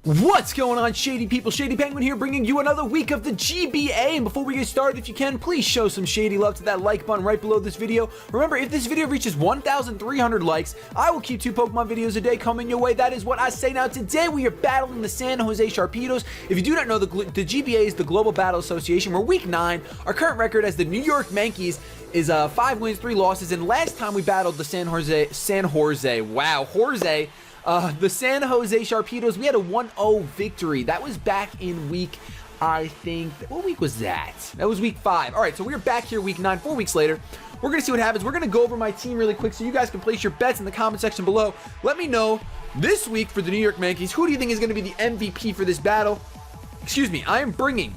What's going on, shady people? ShadyPenguinn here, bringing you another week of the GBA. And before we get started, if you can, please show some shady love to that like button right below this video. Remember, if this video reaches 1,300 likes, I will keep 2 Pokemon videos a day coming your way. That is what I say. Now, today we are battling the San Jose Sharpedos. If you do not know, the GBA is the Global Battle Association. We're week 9. Our current record as the New York Mankeys is 5 wins, 3 losses. And last time we battled the San Jose, the San Jose Sharpedos, we had a 1-0 victory. That was back in week, I think, what week was that? That was week 5. All right, so we're back here week 9, 4 weeks later. We're going to see what happens. We're going to go over my team really quick so you guys can place your bets in the comment section below. Let me know this week for the New York Mankeys, who do you think is going to be the MVP for this battle? Excuse me, I am bringing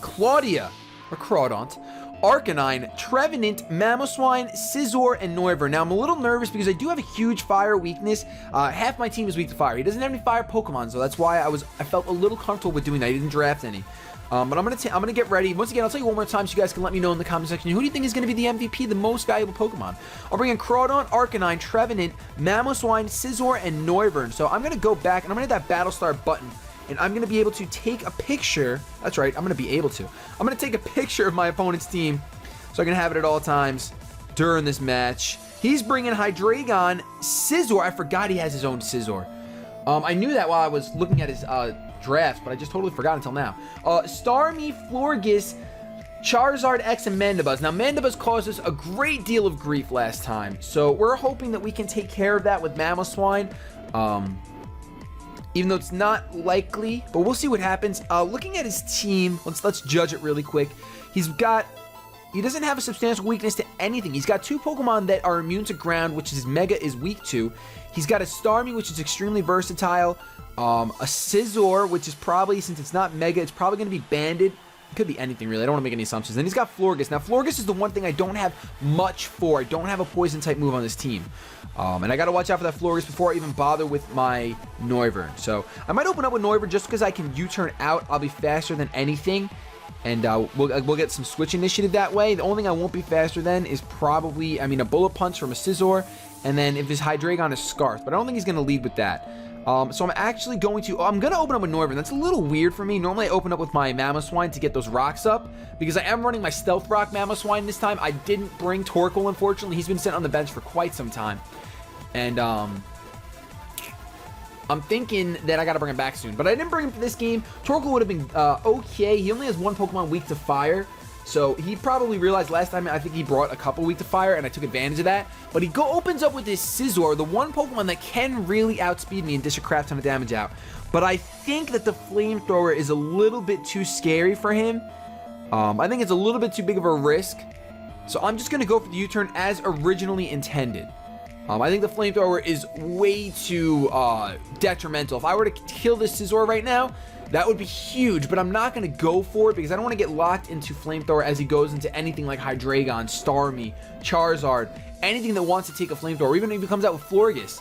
Claudia, or Crawdaunt, Arcanine, Trevenant, Mamoswine, Scizor, and Noivern. Now, I'm a little nervous because I do have a huge fire weakness. Half my team is weak to fire. He doesn't have any fire Pokemon, so that's why I felt a little comfortable with doing that. He didn't draft any. But I'm gonna get ready. Once again, I'll tell you one more time so you guys can let me know in the comment section. Who do you think is going to be the MVP, the most valuable Pokemon? I'll bring in Crawdaunt, Arcanine, Trevenant, Mamoswine, Scizor, and Noivern. So I'm going to go back, and I'm going to hit that Battlestar button. And I'm going to be able to take a picture. That's right, I'm going to be able to. I'm going to take a picture of my opponent's team so I can have it at all times during this match. He's bringing Hydreigon, Scizor. I forgot he has his own Scizor. I knew that while I was looking at his drafts, but I just totally forgot until now. Starmie, Florges, Charizard X, and Mandibuzz. Now, Mandibuzz caused us a great deal of grief last time, so we're hoping that we can take care of that with Mamoswine. Even though it's not likely, but we'll see what happens. Looking at his team, let's judge it really quick. He doesn't have a substantial weakness to anything. He's got 2 Pokemon that are immune to ground, which his Mega is weak to. He's got a Starmie, which is extremely versatile. A Scizor, which is probably, since it's not Mega, it's probably going to be banded. It could be anything, really. I don't want to make any assumptions. And he's got Florges. Now, Florges is the one thing I don't have much for. I don't have a Poison-type move on this team. And I got to watch out for that Florges before I even bother with my Noivern. So, I might open up with Noivern just because I can U-turn out. I'll be faster than anything. And we'll get some switch initiative that way. The only thing I won't be faster than is probably, a Bullet Punch from a Scizor. And then if his Hydreigon is Scarf. But I don't think he's going to lead with that. So I'm actually going to open up with Noivern. That's a little weird for me. Normally I open up with my Mamoswine to get those rocks up, because I am running my Stealth Rock Mamoswine this time. I didn't bring Torkoal, unfortunately. He's been sent on the bench for quite some time. And I'm thinking that I gotta bring him back soon, but I didn't bring him for this game. Torkoal would have been okay. He only has 1 Pokemon weak to fire, so he probably realized last time, I think he brought a couple weak to fire, and I took advantage of that. But he opens up with this Scizor, the one Pokemon that can really outspeed me and dish a crap ton of damage out. But I think that the Flamethrower is a little bit too scary for him. I think it's a little bit too big of a risk. So I'm just going to go for the U-turn as originally intended. I think the Flamethrower is way too detrimental. If I were to kill this Scizor right now, that would be huge, but I'm not going to go for it because I don't want to get locked into Flamethrower as he goes into anything like Hydreigon, Starmie, Charizard, anything that wants to take a Flamethrower, even if he comes out with Florges.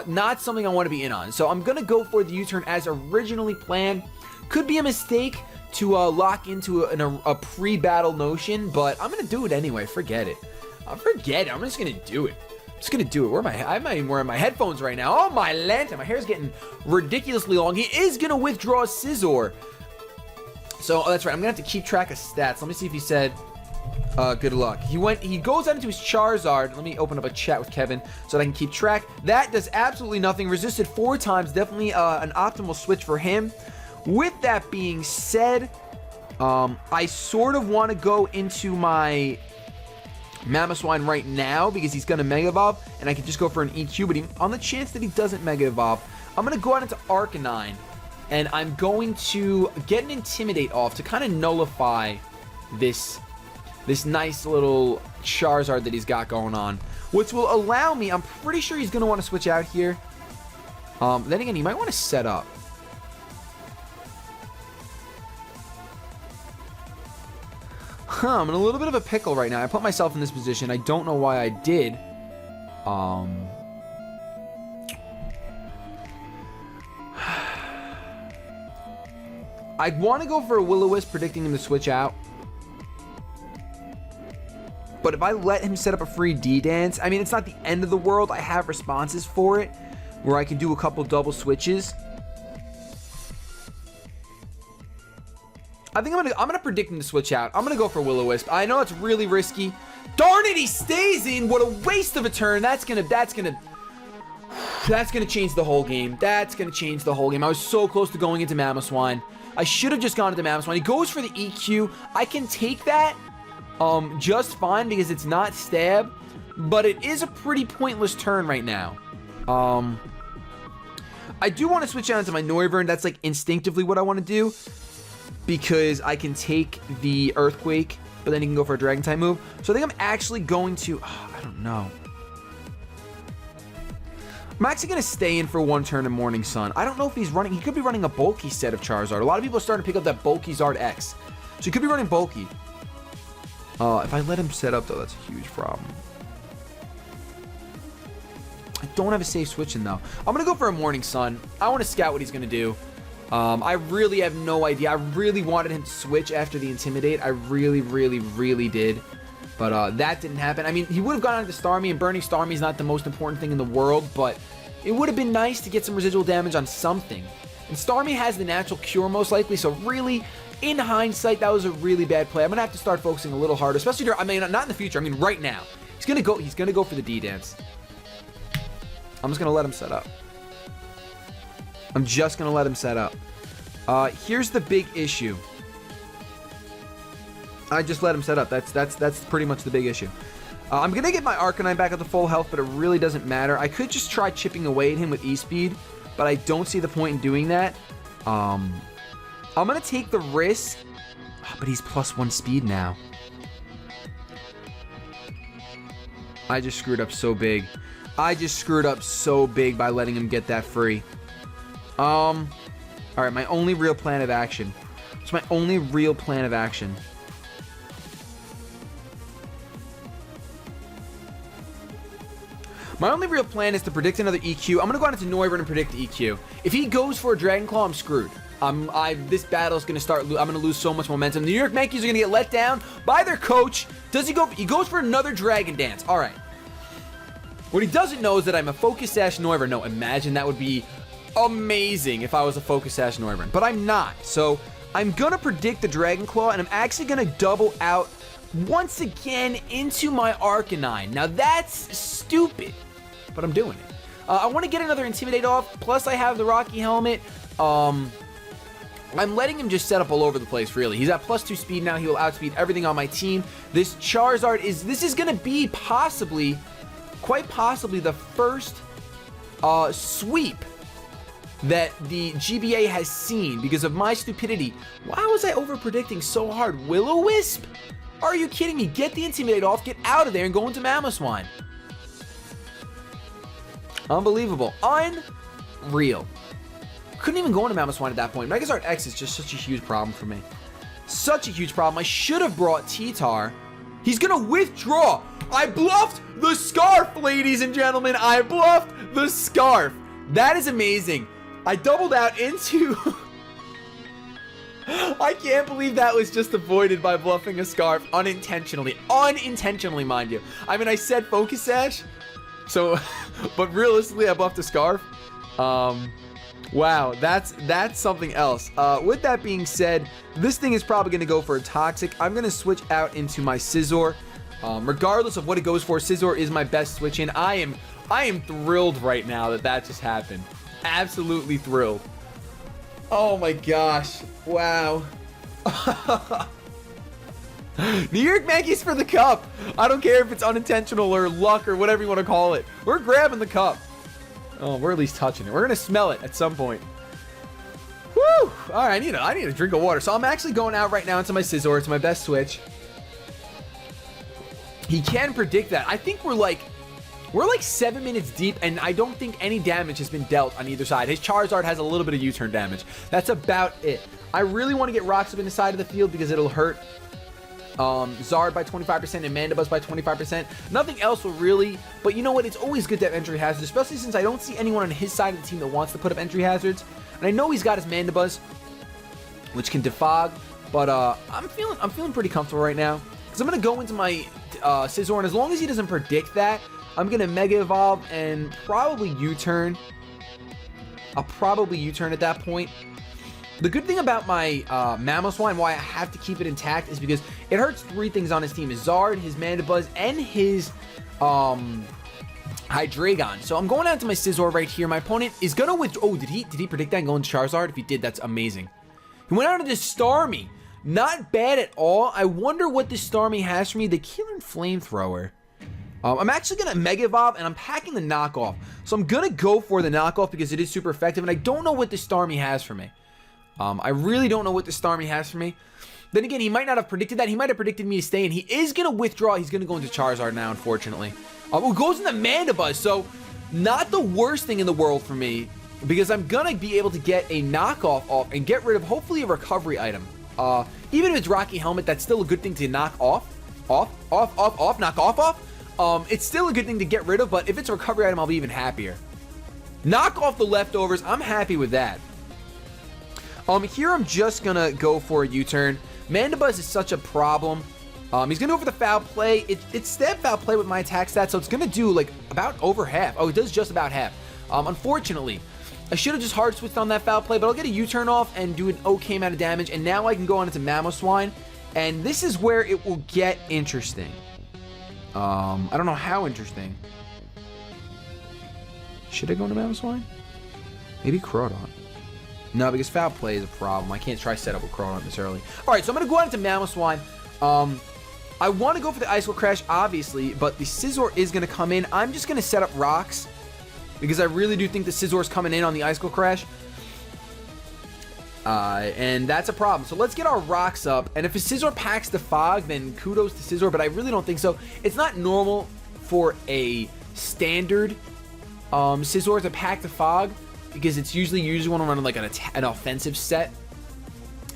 Not something I want to be in on. So I'm going to go for the U-turn as originally planned. Could be a mistake to lock into a pre-battle notion, but I'm going to do it anyway. Forget it. Forget it. I'm just going to do it. I'm just gonna do it. I'm not even wearing my headphones right now. Oh my lanta, my hair's getting ridiculously long. He is gonna withdraw Scizor. So that's right. I'm gonna have to keep track of stats. Let me see if he said good luck. He goes out into his Charizard. Let me open up a chat with Kevin so that I can keep track. That does absolutely nothing. Resisted 4 times. Definitely an optimal switch for him. With that being said, I sort of want to go into my Mamoswine right now because he's going to Mega Evolve, and I can just go for an EQ, but on the chance that he doesn't Mega Evolve, I'm going to go out into Arcanine, and I'm going to get an Intimidate off to kind of nullify this nice little Charizard that he's got going on, which will allow me, I'm pretty sure he's going to want to switch out here. Then again, he might want to set up. I'm in a little bit of a pickle right now. I put myself in this position. I don't know why I did. I want to go for a Will-O-Wisp, predicting him to switch out. But if I let him set up a free D-Dance, it's not the end of the world. I have responses for it where I can do a couple double switches. I think I'm gonna predict him to switch out. I'm gonna go for Will-O-Wisp. I know it's really risky. Darn it, he stays in. What a waste of a turn. That's gonna change the whole game. That's gonna change the whole game. I was so close to going into Mamoswine. I should have just gone into Mamoswine. He goes for the EQ. I can take that just fine because it's not stab, but it is a pretty pointless turn right now. I do want to switch out into my Noivern. That's like instinctively what I want to do because I can take the Earthquake, but then he can go for a Dragon type move. So I think I'm actually going to, I don't know. I'm actually going to stay in for one turn in Morning Sun. I don't know if he's running, he could be running a bulky set of Charizard. A lot of people are starting to pick up that bulky Zard X. So he could be running bulky. If I let him set up though, that's a huge problem. I don't have a safe switch in though. I'm going to go for a Morning Sun. I want to scout what he's going to do. I really have no idea. I really wanted him to switch after the Intimidate. I really did. But that didn't happen. I mean, he would have gone on to Starmie, and burning Starmie is not the most important thing in the world, but it would have been nice to get some residual damage on something. And Starmie has the natural cure most likely, so really, in hindsight, that was a really bad play. I'm going to have to start focusing a little harder, especially, I mean, not in the future, I mean right now. He's going to go for the D-Dance. I'm just going to let him set up. I'm just going to let him set up. Here's the big issue. I just let him set up. That's pretty much the big issue. I'm going to get my Arcanine back at the full health, but it really doesn't matter. I could just try chipping away at him with E-Speed, but I don't see the point in doing that. I'm going to take the risk, but he's +1 speed now. I just screwed up so big. I just screwed up so big by letting him get that free. All right, my only real plan of action. It's my only real plan of action. My only real plan is to predict another EQ. I'm going to go out into Noivern and predict the EQ. If he goes for a Dragon Claw, I'm screwed. This battle is going to start. I'm going to lose so much momentum. The New York Mankeys are going to get let down by their coach. Does he go? He goes for another Dragon Dance. All right. What he doesn't know is that I'm a Focus Sash Noivern. No, imagine that would be amazing if I was a Focus Sash Noivern. But I'm not. So I'm going to predict the Dragon Claw, and I'm actually going to double out once again into my Arcanine. Now that's stupid, but I'm doing it. I want to get another Intimidate off, plus I have the Rocky Helmet. I'm letting him just set up all over the place, really. He's at +2 speed now. He will outspeed everything on my team. This Charizard this is going to be possibly, quite possibly, the first sweep that the GBA has seen because of my stupidity. Why was I over-predicting so hard? Will-O-Wisp? Are you kidding me? Get the Intimidate off, get out of there, and go into Mamoswine. Unbelievable. Unreal. Couldn't even go into Mamoswine at that point. Mega Charizard X is just such a huge problem for me. Such a huge problem. I should have brought T-Tar. He's going to withdraw. I bluffed the Scarf, ladies and gentlemen. I bluffed the Scarf. That is amazing. I doubled out into... I can't believe that was just avoided by bluffing a Scarf unintentionally. Unintentionally, mind you. I mean, I said Focus Sash, so, but realistically, I bluffed a Scarf. Wow, that's something else. With that being said, this thing is probably going to go for a Toxic. I'm going to switch out into my Scizor. Regardless of what it goes for, Scizor is my best switch in. I am thrilled right now that just happened. Absolutely thrilled. Oh my gosh. Wow. New York Mankeys for the cup. I don't care if it's unintentional or luck or whatever you want to call it. We're grabbing the cup. Oh, we're at least touching it. We're going to smell it at some point. Woo! All right, I need a drink of water. So I'm actually going out right now into my Scizor. It's my best switch. He can predict that. I think we're like 7 minutes deep, and I don't think any damage has been dealt on either side. His Charizard has a little bit of U-turn damage. That's about it. I really want to get Rocks up in the side of the field because it'll hurt Zard by 25% and Mandibuzz by 25%. Nothing else will really, but you know what? It's always good to have entry hazards, especially since I don't see anyone on his side of the team that wants to put up entry hazards. And I know he's got his Mandibuzz, which can defog, but I'm feeling pretty comfortable right now because I'm gonna go into my Scizor, and as long as he doesn't predict that, I'm gonna Mega Evolve and probably U-turn. I'll probably U-turn at that point. The good thing about my Mamoswine, why I have to keep it intact, is because it hurts 3 things on his team. His Zard, his Mandibuzz, and his Hydreigon. So I'm going out to my Scizor right here. My opponent is going to withdraw. Oh, did he predict that and go into Charizard? If he did, that's amazing. He went out into Starmie. Not bad at all. I wonder what this Starmie has for me. The Killer Flamethrower. I'm actually going to Mega Evolve, and I'm packing the knockoff. So I'm going to go for the knockoff because it is super effective, and I don't know what this Starmie has for me. I really don't know what this Starmie has for me. Then again, he might not have predicted that. He might have predicted me to stay, and he is going to withdraw. He's going to go into Charizard now, unfortunately. It goes into Mandibuzz, so not the worst thing in the world for me, because I'm going to be able to get a knockoff off and get rid of, hopefully, a recovery item. Even if it's Rocky Helmet, that's still a good thing to knock off. Knock off. It's still a good thing to get rid of, but if it's a recovery item, I'll be even happier. Knock off the leftovers. I'm happy with that. Here I'm just going to go for a U-turn. Mandibuzz is such a problem. He's going to go for the Foul Play. It's stab Foul Play with my attack stat, so it's going to do, like, about over half. Oh, it does just about half. Unfortunately, I should have just hard switched on that Foul Play, but I'll get a U-turn off and do an okay amount of damage, and now I can go on into Mamoswine, and this is where it will get interesting. I don't know how interesting. Should I go into Mamoswine? Maybe Crawdon. No, because Foul Play is a problem. I can't try setup with Crawdon this early. Alright, so I'm going to go out into Mamoswine. I want to go for the Icicle Crash, obviously, but the Scizor is going to come in. I'm just going to set up rocks, because I really do think the Scizor is coming in on the Icicle Crash. And that's a problem. So let's get our rocks up. And if a Scizor packs the Fog, then kudos to Scizor, but I really don't think so. It's not normal for a standard Scizor to pack the Fog, because it's usually when I'm running like an offensive set.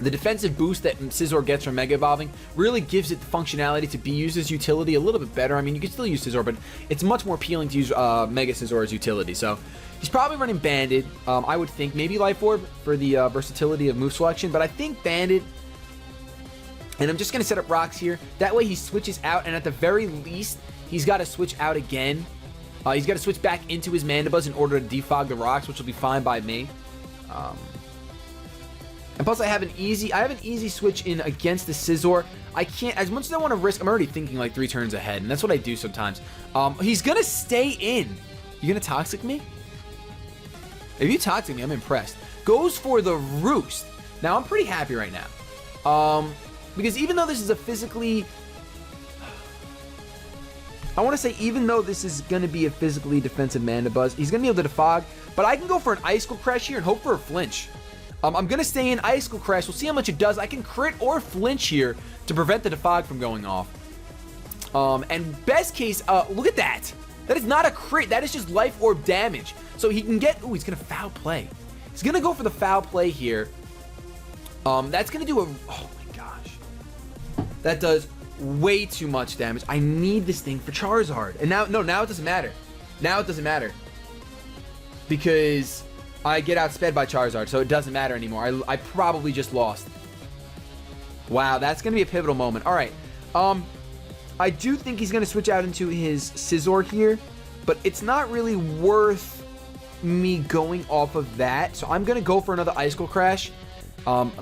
The defensive boost that Scizor gets from Mega Evolving really gives it the functionality to be used as utility a little bit better. I mean, you can still use Scizor, but it's much more appealing to use Mega Scizor as utility. So he's probably running Banded. I would think maybe Life Orb for the versatility of move selection, but I think Banded. And I'm just going to set up rocks here. That way he switches out, and at the very least, he's got to switch out again. He's got to switch back into his Mandibuzz in order to defog the rocks, which will be fine by me. And plus, I have an easy switch in against the Scizor. I can't, as much as I want to risk, I'm already thinking like 3 turns ahead, and that's what I do sometimes. He's going to stay in. You going to Toxic me? If you Toxic me, I'm impressed. Goes for the Roost. Now, I'm pretty happy right now. Because even though this is a physically... I want to say, even though this is going to be a physically defensive Mandibuzz, he's going to be able to defog, but I can go for an Icicle Crash here and hope for a flinch. I'm going to stay in Icicle Crash. We'll see how much it does. I can crit or flinch here to prevent the defog from going off. And best case, look at that. That is not a crit. That is just Life Orb damage. So he can get... Ooh, he's going to Foul Play. He's going to go for the Foul Play here. That's going to do a... Oh, my gosh. That does way too much damage. I need this thing for Charizard. And now... No, now it doesn't matter. Now it doesn't matter. Because... I get outsped by Charizard, so it doesn't matter anymore. I probably just lost. Wow, that's going to be a pivotal moment. All right. I do think he's going to switch out into his Scizor here, but it's not really worth me going off of that. So I'm going to go for another Icicle Crash.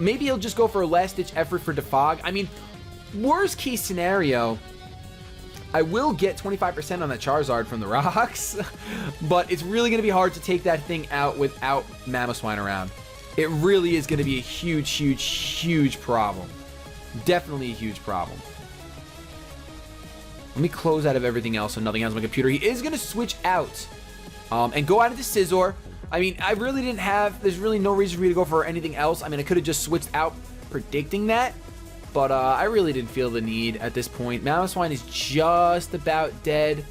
Maybe he'll just go for a last-ditch effort for defog. I mean, worst case scenario... I will get 25% on that Charizard from the rocks, but it's really going to be hard to take that thing out without Mamoswine around. It really is going to be a huge, huge, huge problem. Definitely a huge problem. Let me close out of everything else so nothing else on my computer. He is going to switch out and go out into Scizor. I mean, I really didn't have... There's really no reason for me to go for anything else. I mean, I could have just switched out predicting that. But I really didn't feel the need at this point. Mamoswine is just about dead.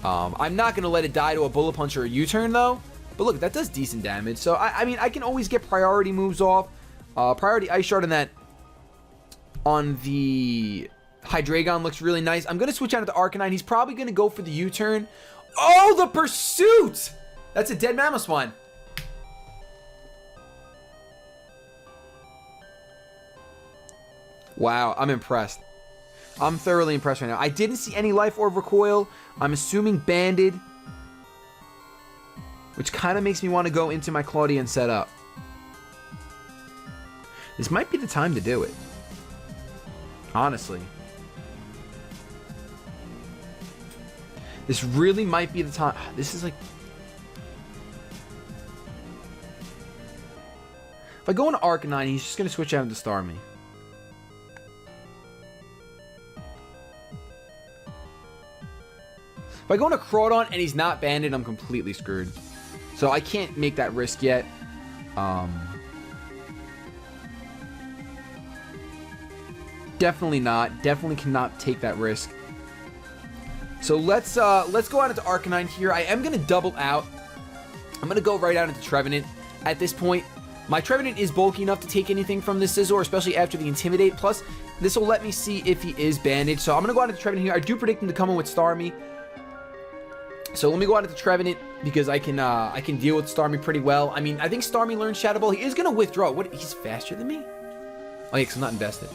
I'm not going to let it die to a Bullet Punch or a U-turn, though. But look, that does decent damage. So, I mean, I can always get priority moves off. Priority Ice Shard on the Hydreigon looks really nice. I'm going to switch out to Arcanine. He's probably going to go for the U-turn. Oh, the Pursuit! That's a dead Mamoswine. Wow, I'm impressed. I'm thoroughly impressed right now. I didn't see any Life Orb recoil. I'm assuming Banded. Which kind of makes me want to go into my Claudian setup. This might be the time to do it. Honestly. This really might be the time. This is like... If I go into Arcanine, he's just going to switch out into Starmie. If I go into Crawdon and he's not banded, I'm completely screwed. So I can't make that risk yet. Definitely not. Definitely cannot take that risk. So let's go out into Arcanine here. I am going to double out. I'm going to go right out into Trevenant at this point. My Trevenant is bulky enough to take anything from this Scizor, especially after the Intimidate. Plus, this will let me see if he is bandaged. So I'm going to go out into Trevenant here. I do predict him to come in with Starmie. So let me go out into Trevenant because I can deal with Starmie pretty well. I mean, I think Starmie learns Shadow Ball. He is going to withdraw. What? He's faster than me? Oh, yeah, because I'm not invested.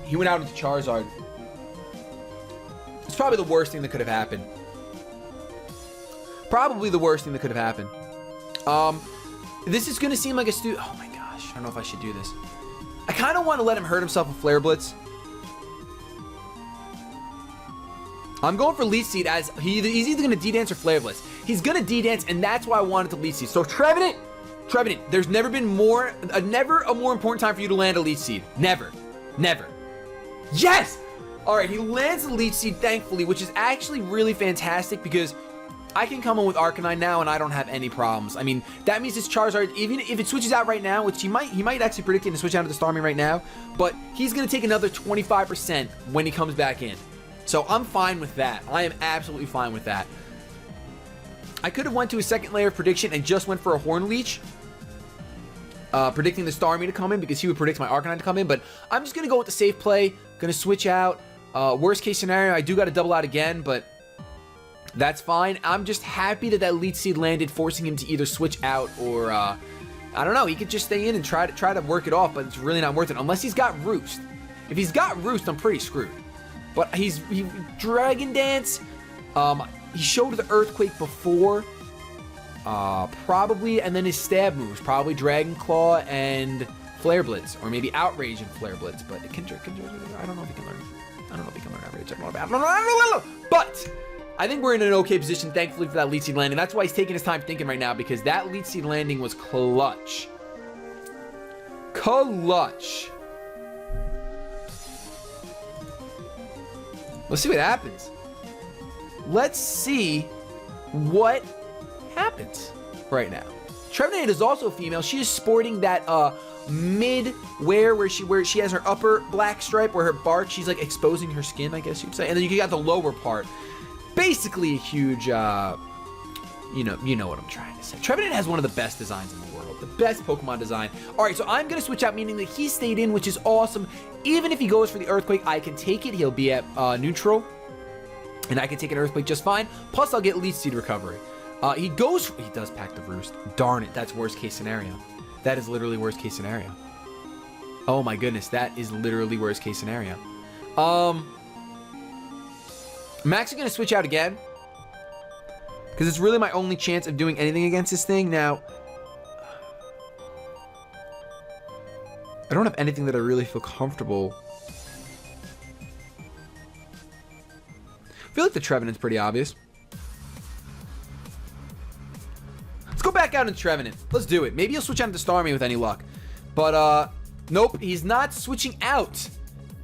He went out into Charizard. It's probably the worst thing that could have happened. Probably the worst thing that could have happened. This is going to seem like a Oh my gosh. I don't know if I should do this. I kind of want to let him hurt himself with Flare Blitz. I'm going for Leech Seed as he's either going to D-Dance or Flare Blitz. He's going to D-Dance, and that's why I wanted to Leech Seed. So Trevenant, there's never been never a more important time for you to land a Leech Seed. Never. Never. Yes! Alright, he lands the Leech Seed, thankfully, which is actually really fantastic because I can come in with Arcanine now and I don't have any problems. I mean, that means this Charizard, even if it switches out right now, which he might actually predict it to switch out to the Starmie right now, but he's going to take another 25% when he comes back in. So I'm fine with that. I am absolutely fine with that. I could have went to a second layer of prediction and just went for a Horn Leech, predicting the Starmie to come in because he would predict my Arcanine to come in, but I'm just going to go with the safe play, going to switch out. Worst case scenario, I do got to double out again, but that's fine. I'm just happy that Leech Seed landed, forcing him to either switch out or, I don't know, he could just stay in and try to work it off, but it's really not worth it, unless he's got Roost. If he's got Roost, I'm pretty screwed. But he Dragon Dance, he showed the Earthquake before, probably, and then his stab moves, probably Dragon Claw and Flare Blitz, or maybe Outrage and Flare Blitz, but it can I don't know if he can learn. I don't know if he can learn Outrage. I don't know. But I think we're in an okay position, thankfully, for that Leech Seed landing. That's why he's taking his time thinking right now, because that Leech Seed landing was clutch. Clutch. Let's see what happens. Let's see what happens right now. Trevenant is also a female. She is sporting that mid-wear where she has her upper black stripe where her bark, she's like exposing her skin, I guess you'd say. And then you got the lower part. Basically a huge, you know what I'm trying to say. Trevenant has one of the best designs in the world. The best Pokemon design. Alright, so I'm going to switch out, meaning that he stayed in, which is awesome. Even if he goes for the Earthquake, I can take it. He'll be at neutral. And I can take an Earthquake just fine. Plus, I'll get Leech Seed recovery. He does pack the Roost. Darn it, that's worst case scenario. That is literally worst case scenario. Oh my goodness, that is literally worst case scenario. I'm actually going to switch out again, because it's really my only chance of doing anything against this thing. Now, I don't have anything that I really feel comfortable. I feel like the Trevenant's pretty obvious. Let's go back out into Trevenant. Let's do it. Maybe he'll switch out into Starmie with any luck. But, nope, he's not switching out.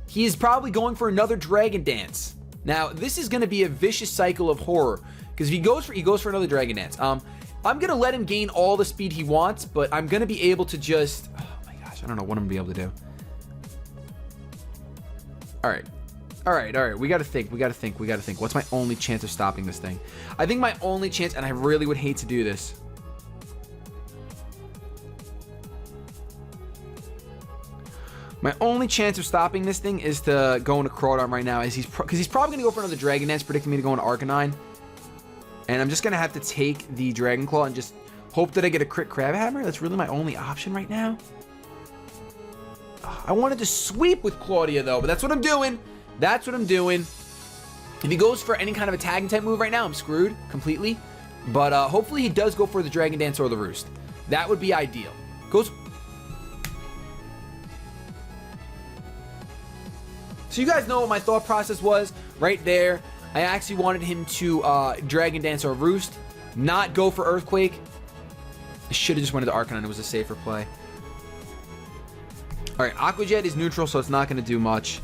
He is probably going for another Dragon Dance. Now, this is going to be a vicious cycle of horror, because if he goes for another Dragon Dance. I'm going to let him gain all the speed he wants, but I'm going to be able to just... Oh my gosh, I don't know what I'm going to be able to do. Alright, we got to think, What's my only chance of stopping this thing? I think my only chance, and I really would hate to do this. My only chance of stopping this thing is to go into Crawdon right now, because he's probably going to go for another Dragon Dance, predicting me to go into Arcanine. And I'm just going to have to take the Dragon Claw and just hope that I get a crit Crab Hammer. That's really my only option right now. I wanted to sweep with Claudia, though, but that's what I'm doing. That's what I'm doing. If he goes for any kind of attacking type move right now, I'm screwed completely. But hopefully he does go for the Dragon Dance or the Roost. That would be ideal. So you guys know what my thought process was right there. I actually wanted him to Dragon Dance or Roost, not go for Earthquake. I should have just went into Arcanine. It was a safer play. All right, Aqua Jet is neutral, so it's not going to do much.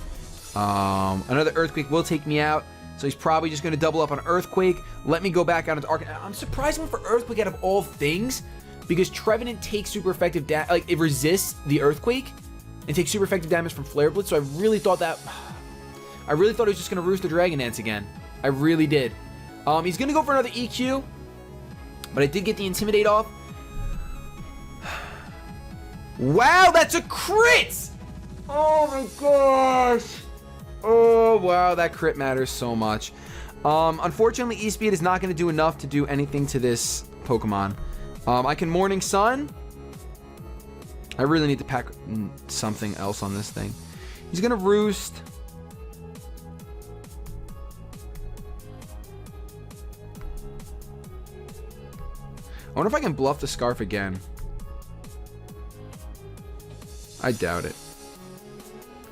Another Earthquake will take me out, so he's probably just going to double up on Earthquake. Let me go back out into Arcanine. I'm surprised he went for Earthquake out of all things, because Trevenant takes super effective damage. Like, it resists the Earthquake and takes super effective damage from Flare Blitz, so I really thought he was just going to Roost the Dragon Dance again. I really did. He's going to go for another EQ, but I did get the Intimidate off. Wow, that's a crit! Oh my gosh! Oh, wow, that crit matters so much. Unfortunately, E-Speed is not going to do enough to do anything to this Pokemon. I can Morning Sun. I really need to pack something else on this thing. He's going to Roost. I wonder if I can bluff the Scarf again. I doubt it.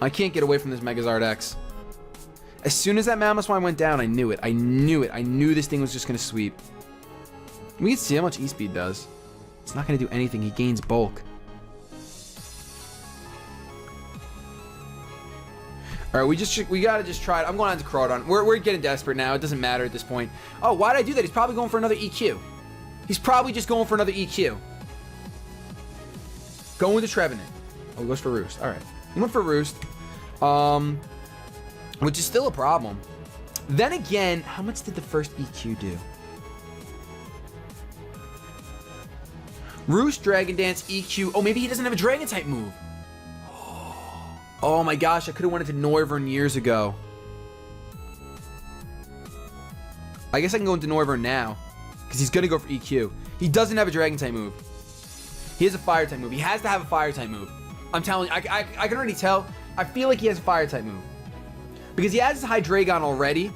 I can't get away from this Megazard X. As soon as that Mamoswine went down, I knew it. I knew it. I knew this thing was just going to sweep. We can see how much E-Speed does. It's not going to do anything. He gains bulk. All right, we got to just try it. I'm going on to Crawdon. We're getting desperate now. It doesn't matter at this point. Oh, why did I do that? He's probably going for another EQ. He's probably just going for another EQ. Going to Trevenant. Oh, he goes for Roost. All right. He went for Roost. Which is still a problem. Then again, how much did the first EQ do? Roost, Dragon Dance, EQ. Oh, maybe he doesn't have a Dragon type move. Oh my gosh, I could have went into Noivern years ago. I guess I can go into Noivern now, because he's going to go for EQ. He doesn't have a Dragon type move. He has a Fire type move. He has to have a Fire type move. I'm telling you, I can already tell. I feel like he has a Fire type move. Because he has his Hydreigon already.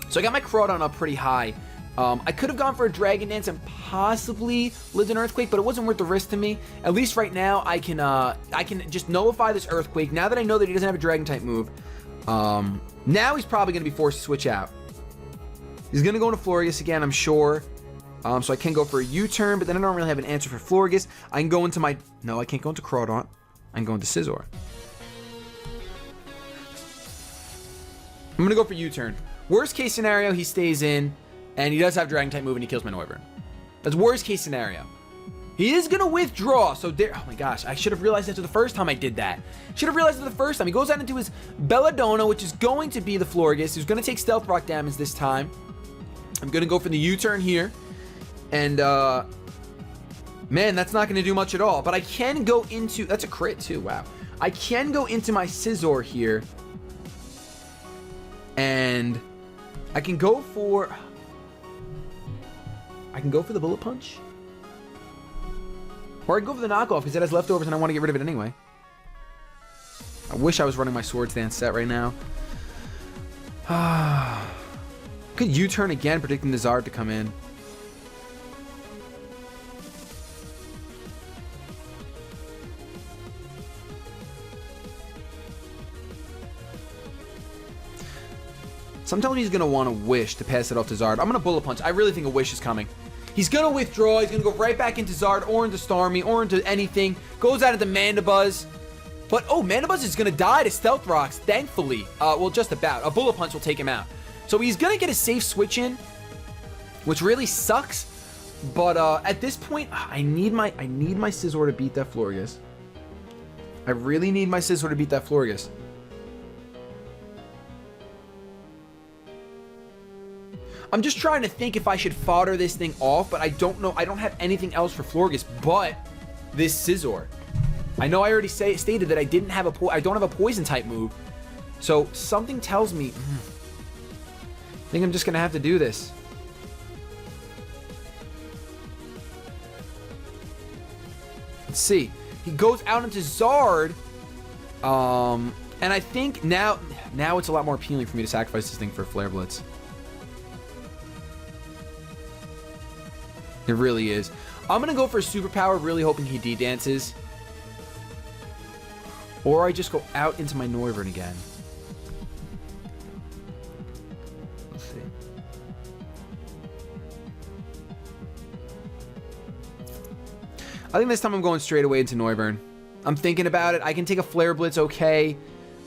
So I got my Crawdon up pretty high. I could have gone for a Dragon Dance and possibly lived an Earthquake, but it wasn't worth the risk to me. At least right now, I can just nullify this Earthquake. Now that I know that he doesn't have a Dragon type move, now he's probably going to be forced to switch out. He's going to go into Florges again, I'm sure. So I can go for a U-turn, but then I don't really have an answer for Florges. I can go into my... No, I can't go into Crawdon. I can go into Scizor. I'm going to go for U-turn. Worst case scenario, he stays in, and he does have Dragon type move, and he kills my Noivern. That's worst case scenario. He is going to withdraw, so there... Oh my gosh, I should have realized that the first time I did that. Should have realized it the first time. He goes out into his Belladonna, which is going to be the Florges. He's going to take Stealth Rock damage this time. I'm going to go for the U-turn here. And, man, that's not going to do much at all. But I can go into... That's a crit, too. Wow. I can go into my Scizor here. And I can go for... I can go for the Bullet Punch. Or I can go for the knockoff because it has leftovers and I want to get rid of it anyway. I wish I was running my Swords Dance set right now. Could U-turn again, predicting the Zard to come in. Sometimes he's going to want to Wish to pass it off to Zard. I'm going to Bullet Punch. I really think a Wish is coming. He's going to withdraw. He's going to go right back into Zard or into Starmie or into anything. Goes out into Mandibuzz. But, oh, Mandibuzz is going to die to Stealth Rocks, thankfully. Well, just about. A Bullet Punch will take him out. So he's going to get a safe switch in, which really sucks. But at this point, I need my Scizor to beat that Florges. I really need my Scizor to beat that Florges. I'm just trying to think if I should fodder this thing off, but I don't know. I don't have anything else for Florges but this Scizor. I know I already stated that I don't have a poison type move. So something tells me I think I'm just going to have to do this. Let's see. He goes out into Zard. And I think now it's a lot more appealing for me to sacrifice this thing for a Flare Blitz. It really is. I'm going to go for a Superpower, really hoping he D-dances. Or I just go out into my Noivern again. I think this time I'm going straight away into Noivern. I'm thinking about it. I can take a Flare Blitz, okay.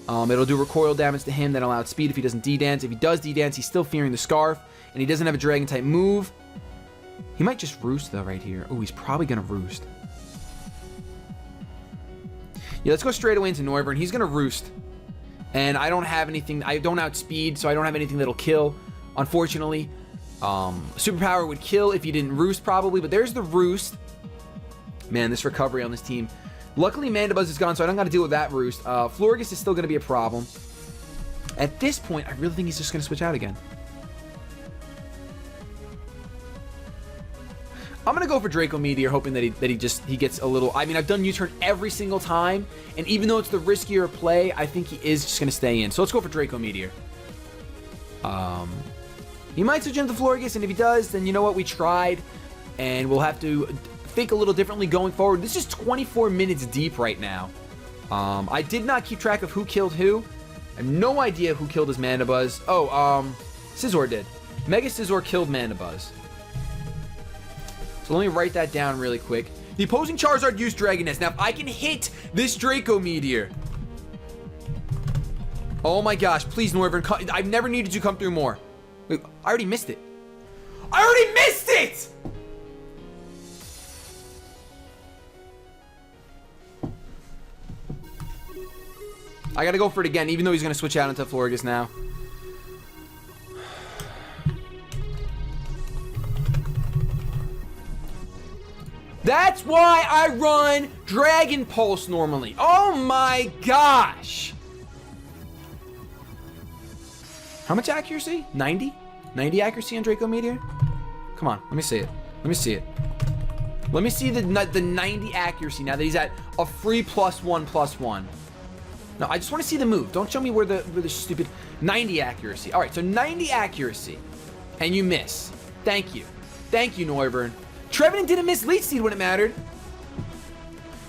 It'll do recoil damage to him, then allow speed if he doesn't D-Dance. If he does D-Dance, he's still fearing the Scarf, and he doesn't have a Dragon-type move. He might just Roost, though, right here. Oh, he's probably going to Roost. Yeah, let's go straight away into Noivern. He's going to Roost. And I don't have anything. I don't outspeed, so I don't have anything that'll kill, unfortunately. Superpower would kill if he didn't Roost, probably. But there's the Roost. Man, this recovery on this team. Luckily, Mandibuzz is gone, so I don't got to deal with that Roost. Florges is still going to be a problem. At this point, I really think he's just going to switch out again. I'm going to go for Draco Meteor, hoping that he gets a little... I mean, I've done U-turn every single time, and even though it's the riskier play, I think he is just going to stay in. So let's go for Draco Meteor. He might switch into Florges, and if he does, then you know what? We tried, and we'll have to think a little differently going forward. This is 24 minutes deep right now. I did not keep track of who killed who. I have no idea who killed his Mandibuzz. Oh, Scizor did. Mega Scizor killed Mandibuzz. So let me write that down really quick. The opposing Charizard used Dragon Nest. Now, if I can hit this Draco Meteor. Oh my gosh, please, Noivern. I've never needed you to come through more. Wait, I already missed it. I already missed it! I gotta go for it again, even though he's gonna switch out into Florges now. That's why I run Dragon Pulse normally. Oh my gosh. How much accuracy? 90? 90 accuracy on Draco Meteor? Come on, let me see it. Let me see it. Let me see the 90 accuracy now that he's at a free +1/+1. No, I just want to see the move. Don't show me where the stupid 90 accuracy. All right, so 90 accuracy, and you miss. Thank you. Thank you, Noivern. Trevenant didn't miss Leech Seed when it mattered.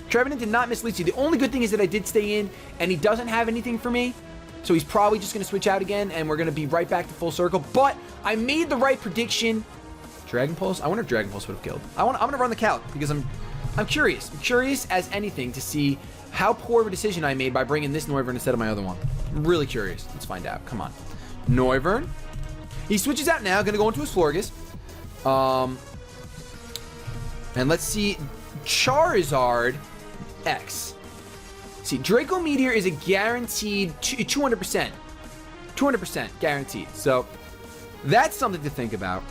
Trevenant did not miss Leech Seed. The only good thing is that I did stay in, and he doesn't have anything for me. So he's probably just going to switch out again, and we're going to be right back to full circle. But I made the right prediction. Dragon Pulse? I wonder if Dragon Pulse would have killed. I'm going to run the calc because I'm curious. I'm curious as anything to see how poor of a decision I made by bringing this Noivern instead of my other one. I'm really curious. Let's find out. Come on. Noivern. He switches out now. Going to go into his Florges. And let's see, Charizard X. See, Draco Meteor is a guaranteed 200%. 200% guaranteed. So, that's something to think about.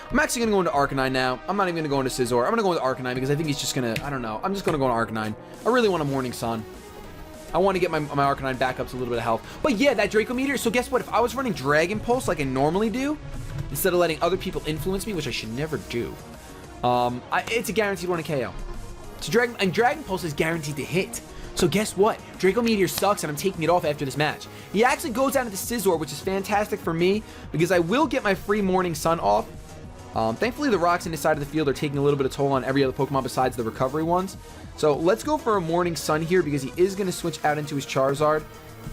I'm actually going to go into Arcanine now. I'm not even going to go into Scizor. I'm going to go into Arcanine because I think he's just going to, I don't know. I'm just going to go into Arcanine. I really want a Morning Sun. I want to get my Arcanine back up to a little bit of health. But yeah, that Draco Meteor. So guess what? If I was running Dragon Pulse like I normally do, instead of letting other people influence me, which I should never do, it's a guaranteed 1 KO. So Dragon Pulse is guaranteed to hit. So guess what? Draco Meteor sucks, and I'm taking it off after this match. He actually goes down to the Scizor, which is fantastic for me because I will get my free Morning Sun off. Thankfully, the rocks in this side of the field are taking a little bit of toll on every other Pokemon besides the recovery ones. So let's go for a Morning Sun here because he is going to switch out into his Charizard.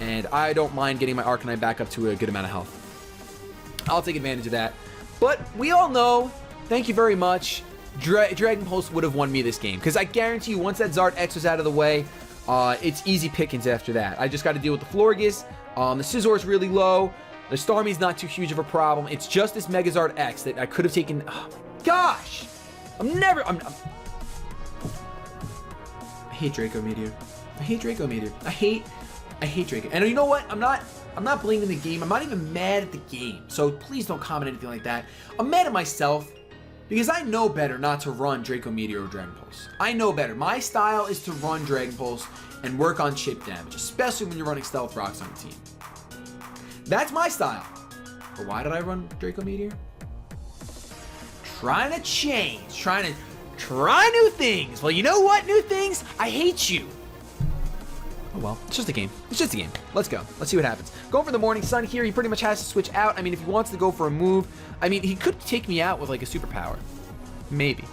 And I don't mind getting my Arcanine back up to a good amount of health. I'll take advantage of that. But we all know, thank you very much, Dragon Pulse would have won me this game. Because I guarantee you, once that Zard X was out of the way, it's easy pickings after that. I just got to deal with the Florges. The Scizor is really low. The Starmie's not too huge of a problem. It's just this Megazard X that I could have taken. Oh, gosh! I hate Draco Meteor. I hate Draco Meteor. I hate Draco. And you know what? I'm not blaming the game. I'm not even mad at the game. So please don't comment anything like that. I'm mad at myself because I know better not to run Draco Meteor or Dragon Pulse. I know better. My style is to run Dragon Pulse and work on chip damage, especially when you're running Stealth Rocks on the team. That's my style. But why did I run Draco Meteor? Trying to change. Trying to try new things. Well, you know what? New things? I hate you. Oh, well. It's just a game. It's just a game. Let's go. Let's see what happens. Going for the Morning Sun here. He pretty much has to switch out. I mean, if he wants to go for a move, I mean, he could take me out with, like, a superpower. Maybe.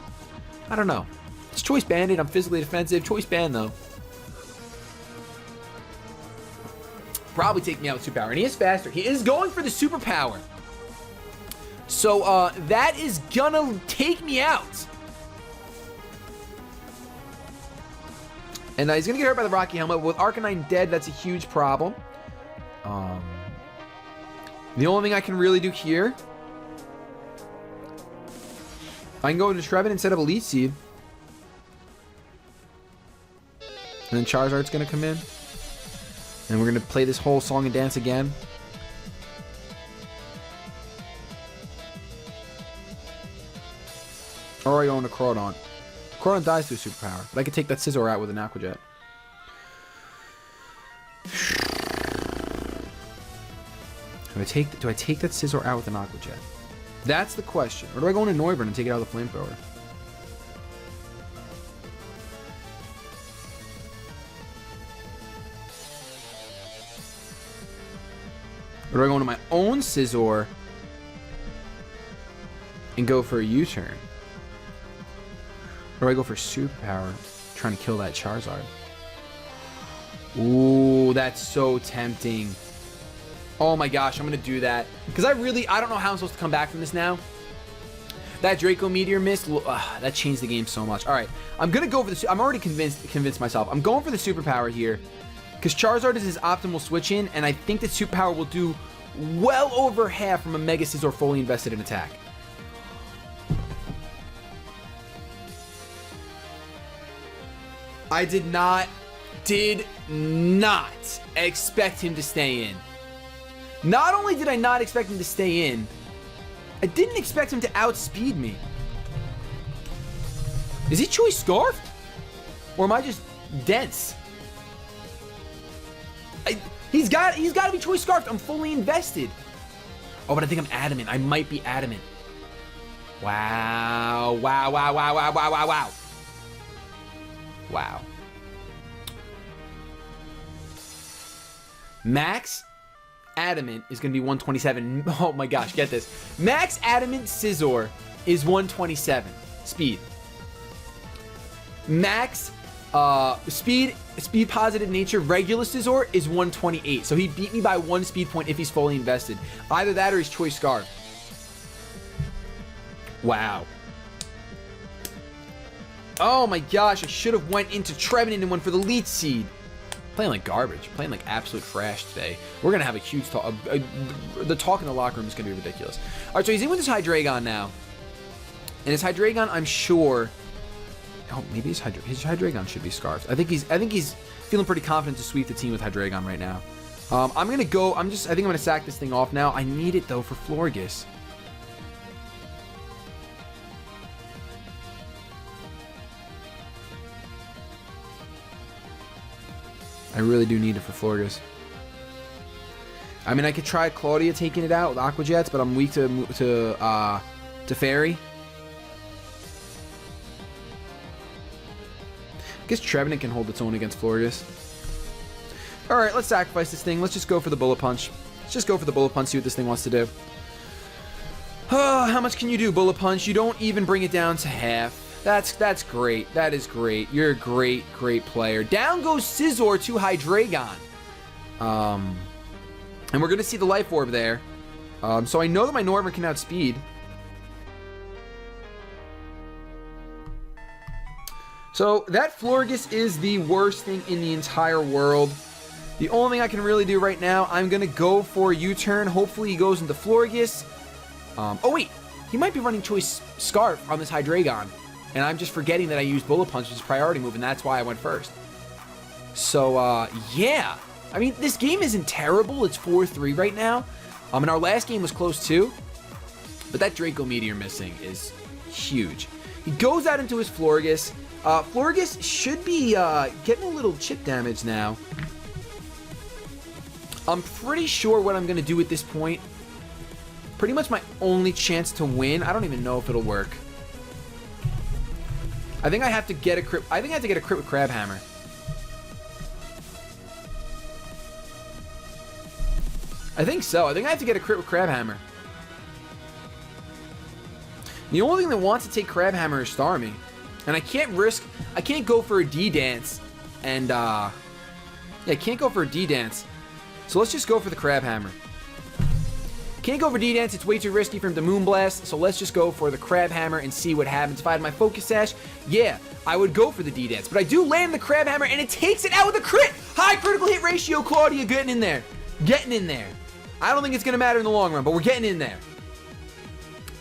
I don't know. It's Choice Banded. I'm physically defensive. Choice Band, though. Probably take me out with superpower. And he is faster. He is going for the superpower. So that is gonna take me out. And he's gonna get hurt by the Rocky Helmet. With Arcanine dead, that's a huge problem. The only thing I can really do here, I can go into Shreven instead of Elite Seed. And then Charizard's gonna come in. And we're gonna play this whole song and dance again. Or I go into Crawdon. Crawdon dies to a superpower, but I could take that Scizor out with an Aqua Jet. Do I take that Scizor out with an Aqua Jet? That's the question. Or do I go into Noivern and take it out with the Flamethrower? Or do I go into my own Scizor and go for a U-turn? Or do I go for superpower, trying to kill that Charizard? Ooh, that's so tempting. Oh my gosh, I'm going to do that. Because I don't know how I'm supposed to come back from this now. That Draco Meteor missed, that changed the game so much. All right, I'm going to go for the... I'm already convinced myself. I'm going for the superpower here. Because Charizard is his optimal switch-in, and I think that superpower will do well over half from a Mega Scizor fully invested in attack. I did not expect him to stay in. Not only did I not expect him to stay in, I didn't expect him to outspeed me. Is he Choice Scarfed? Or am I just dense? He's got to be Choice Scarfed. I'm fully invested. Oh, but I think I'm adamant. I might be adamant. Wow. Wow, wow, wow, wow, wow, wow, wow. Wow. Max Adamant is going to be 127. Oh my gosh, get this. Max Adamant Scizor is 127 speed. Max speed positive nature regular Scizor is 128. So he beat me by 1 speed point if he's fully invested. Either that or he's Choice Scarf. Wow. Oh my gosh, I should have went into Trevenant and went for the Leech Seed. Playing like garbage. Playing like absolute trash today. We're going to have a huge talk. The talk in the locker room is going to be ridiculous. Alright, so he's in with his Hydreigon now. And his Hydreigon, I'm sure... Oh, maybe his Hydreigon should be Scarfed. I think he's feeling pretty confident to sweep the team with Hydreigon right now. I'm going to go... I think I'm going to sack this thing off now. I need it, though, for Florges. I really do need it for Florges. I mean, I could try Claudia taking it out with Aqua Jets, but I'm weak to Fairy. I guess Trevenant can hold its own against Florges. Alright, let's sacrifice this thing. Let's just go for the Bullet Punch. Let's just go for the Bullet Punch, see what this thing wants to do. Oh, how much can you do, Bullet Punch? You don't even bring it down to half. That's great. That is great. You're a great player. Down goes Scizor to Hydreigon. And we're going to see the Life Orb there. So I know that my Noivern can outspeed. So that Florges is the worst thing in the entire world. The only thing I can really do right now, I'm going to go for a U-turn. Hopefully he goes into Florges. Oh wait, he might be running Choice Scarf on this Hydreigon. And I'm just forgetting that I used Bullet Punch as priority move, and that's why I went first. So, yeah. I mean, this game isn't terrible. It's 4-3 right now. And our last game was close too. But that Draco Meteor missing is huge. He goes out into his Florges. Florges should be getting a little chip damage now. I'm pretty sure what I'm going to do at this point. Pretty much my only chance to win. I don't even know if it'll work. I think I have to get a crit. I think I have to get a crit with Crab Hammer. I think so. I think I have to get a crit with Crab Hammer. The only thing that wants to take Crab Hammer is Starmie. And I can't go for a D-Dance. And, yeah, I can't go for a D-Dance. So let's just go for the Crab Hammer. Can't go for D-Dance. It's way too risky for him to Moonblast. So let's just go for the Crab Hammer and see what happens. If I had my Focus Sash, yeah, I would go for the D-Dance. But I do land the Crab Hammer, and it takes it out with a crit. High critical hit ratio. Claudia getting in there. Getting in there. I don't think it's going to matter in the long run, but we're getting in there.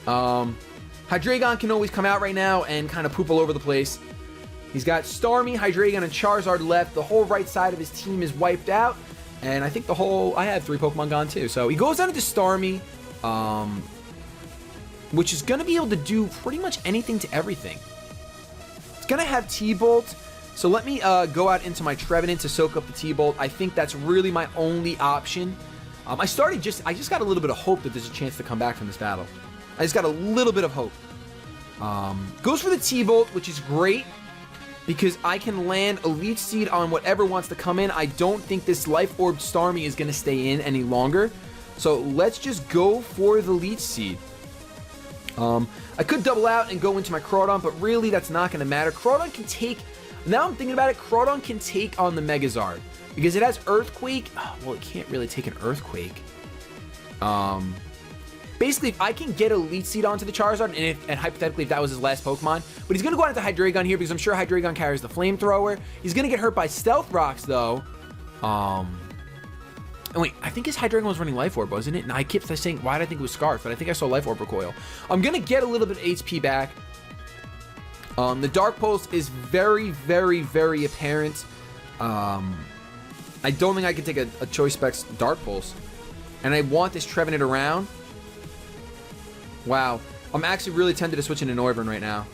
Hydreigon can always come out right now and kind of poop all over the place. He's got Starmie, Hydreigon, and Charizard left. The whole right side of his team is wiped out. And I think I have 3 Pokemon gone too. So he goes down into Starmie, which is going to be able to do pretty much anything to everything. It's going to have T-Bolt. So let me go out into my Trevenant to soak up the T-Bolt. I think that's really my only option. I just got a little bit of hope that there's a chance to come back from this battle. I just got a little bit of hope. Goes for the T-Bolt, which is great, because I can land a Leech Seed on whatever wants to come in. I don't think this Life Orb Starmie is going to stay in any longer. So let's just go for the Leech Seed. I could double out and go into my Crawdon, but really that's not going to matter. Crawdon can take... Now I'm thinking about it, Crawdon can take on the Megazard. Because it has Earthquake. Oh, well, it can't really take an Earthquake. Basically, if I can get a Leech Seed onto the Charizard, and hypothetically if that was his last Pokemon, but he's going to go out into Hydreigon here because I'm sure Hydreigon carries the Flamethrower. He's going to get hurt by Stealth Rocks, though. Oh, wait, I think his Hydreigon was running Life Orb, wasn't it? And I kept saying, why did I think it was Scarf? But I think I saw Life Orb Recoil. I'm going to get a little bit of HP back. The Dark Pulse is very, very, very apparent. I don't think I can take a Choice Specs Dark Pulse. And I want this Trevenant around. Wow. I'm actually really tempted to switch into Noivern right now.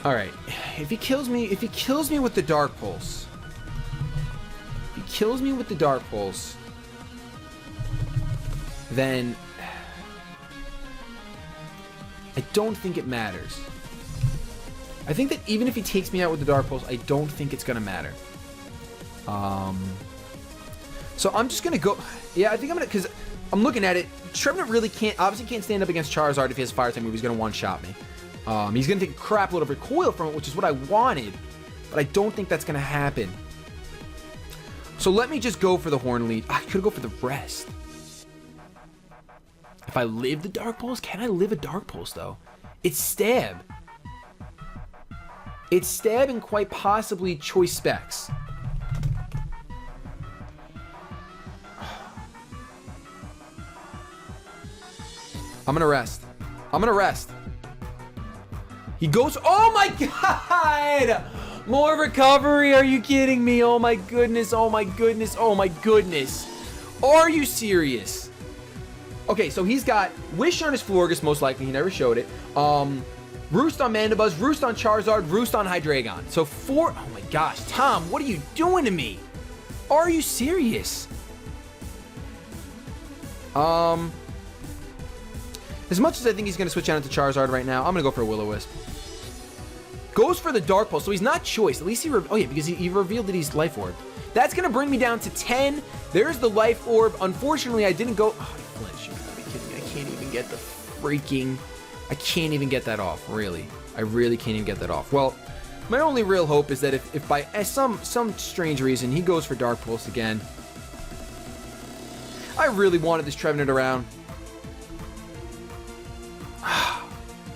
Alright. If he kills me with the Dark Pulse. If he kills me with the Dark Pulse, then I don't think it matters. I think that even if he takes me out with the Dark Pulse, I don't think it's going to matter. So I'm just going to go... Yeah, I think I'm going to... Because I'm looking at it. Trevenant really obviously can't stand up against Charizard if he has a Fire type move. He's going to one-shot me. He's going to take a crap load of recoil from it, which is what I wanted. But I don't think that's going to happen. So let me just go for the Horn Lead. I could go for the rest. If I live the Dark Pulse, can I live a Dark Pulse, though? It's Stab. It's Stab and quite possibly Choice Specs. I'm gonna rest. I'm gonna rest. He goes... Oh my god! More recovery? Are you kidding me? Oh my goodness, oh my goodness, oh my goodness. Are you serious? Okay, so he's got Wish on his Florges, most likely. He never showed it. Roost on Mandibuzz, Roost on Charizard, Roost on Hydreigon. So 4... Oh my gosh, Tom, what are you doing to me? Are you serious? As much as I think he's going to switch out into Charizard right now, I'm going to go for a Will-O-Wisp. Goes for the Dark Pulse, so he's not Choice. At least he... Oh yeah, because he revealed that he's Life Orb. That's going to bring me down to 10. There's the Life Orb. Unfortunately, I didn't go... Oh, I flinched. You gotta be kidding me. I can't even get the freaking... I can't even get that off, really. I really can't even get that off. Well, my only real hope is that if by some strange reason he goes for Dark Pulse again. I really wanted this Trevenant around.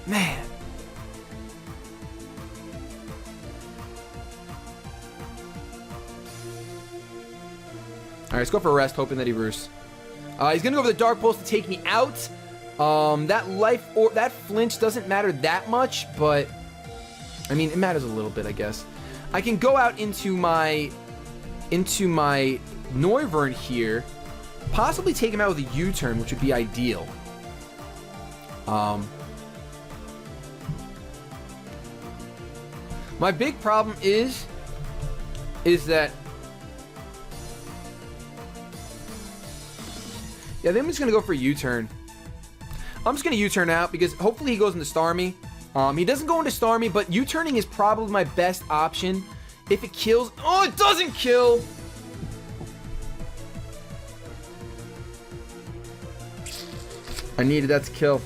Man. Alright, let's go for a rest, hoping that he roosts. He's gonna go for the Dark Pulse to take me out. That flinch doesn't matter that much, but I mean, it matters a little bit, I guess. I can go out into my Noivern here, possibly take him out with a U-turn, which would be ideal. My big problem is that... Yeah, I think I'm just going to go for a U-turn. I'm just going to U-turn out because hopefully he goes into Starmie. He doesn't go into Starmie, but U-turning is probably my best option. If it kills... Oh, it doesn't kill! I needed that to kill.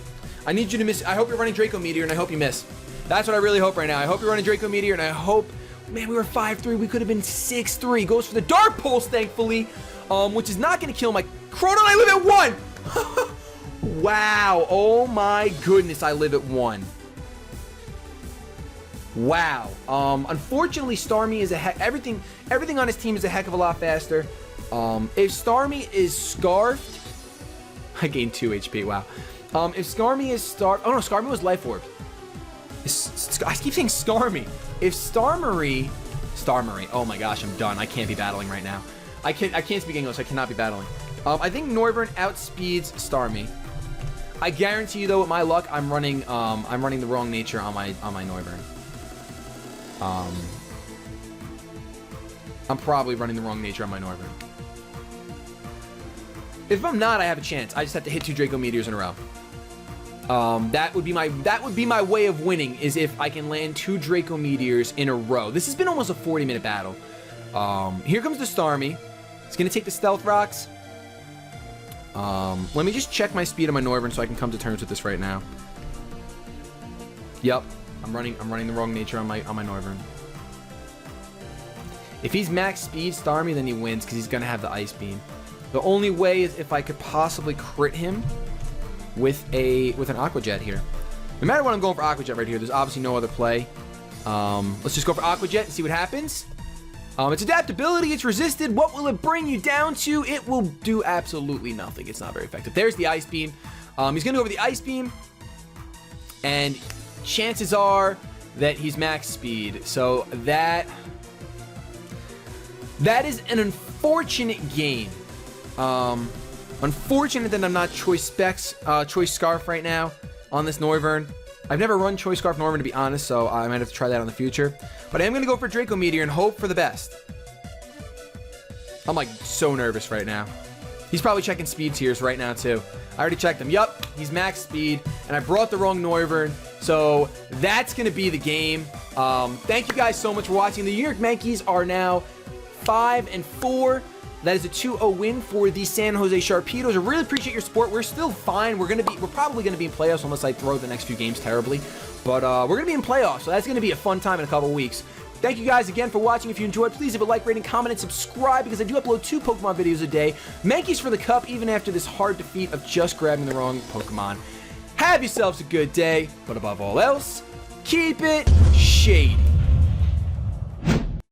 I need you to miss... I hope you're running Draco Meteor, and I hope you miss. That's what I really hope right now. I hope you're running Draco Meteor, and I hope... Man, we were 5-3. We could have been 6-3. Goes for the Dark Pulse, thankfully, which is not going to kill my Chrono. I live at 1. Wow. Oh, my goodness. I live at 1. Wow. Unfortunately, Starmie is everything on his team is a heck of a lot faster. If Starmie is Scarfed... I gained 2 HP. Wow. If Starmie is Starmie... Oh, no. Starmie was Life Orb. I keep saying Starmie. If Starmie, oh my gosh, I'm done. I can't be battling right now. I can't speak English. I cannot be battling. I think Noivern outspeeds Starmie. I guarantee you though, with my luck, I'm running the wrong nature on my Noivern. I'm probably running the wrong nature on my Noivern. If I'm not, I have a chance. I just have to hit 2 Draco Meteors in a row. That would be my way of winning, is if I can land 2 Draco Meteors in a row. This has been almost a 40-minute battle. Here comes the Starmie. It's gonna take the Stealth Rocks. Let me just check my speed on my Noivern so I can come to terms with this right now. Yep, I'm running the wrong nature on my Noivern. If he's max speed Starmie, then he wins because he's gonna have the Ice Beam. The only way is if I could possibly crit him with an Aqua Jet here. No matter what, I'm going for Aqua Jet right here. There's obviously no other play. Let's just go for Aqua Jet and see what happens. It's adaptability. It's resisted. What will it bring you down to? It will do absolutely nothing. It's not very effective. There's the Ice Beam. He's going to go over the Ice Beam. And chances are that he's max speed. So that is an unfortunate game. Unfortunate that I'm not Choice Scarf right now on this Noivern. I've never run Choice Scarf Noivern, to be honest, so I might have to try that in the future. But I am going to go for Draco Meteor and hope for the best. I'm like so nervous right now. He's probably checking speed tiers right now too. I already checked him. Yup, he's max speed, and I brought the wrong Noivern. So that's going to be the game. Thank you guys so much for watching. The York Mankeys are now 5-4. That is a 2-0 win for the San Jose Sharpedos. I really appreciate your support. We're still fine. We're probably gonna be in playoffs unless I throw the next few games terribly. But we're gonna be in playoffs, so that's gonna be a fun time in a couple weeks. Thank you guys again for watching. If you enjoyed, please leave a like, rating, comment, and subscribe because I do upload 2 Pokemon videos a day. Mankeys for the cup, even after this hard defeat of just grabbing the wrong Pokemon. Have yourselves a good day, but above all else, keep it shady.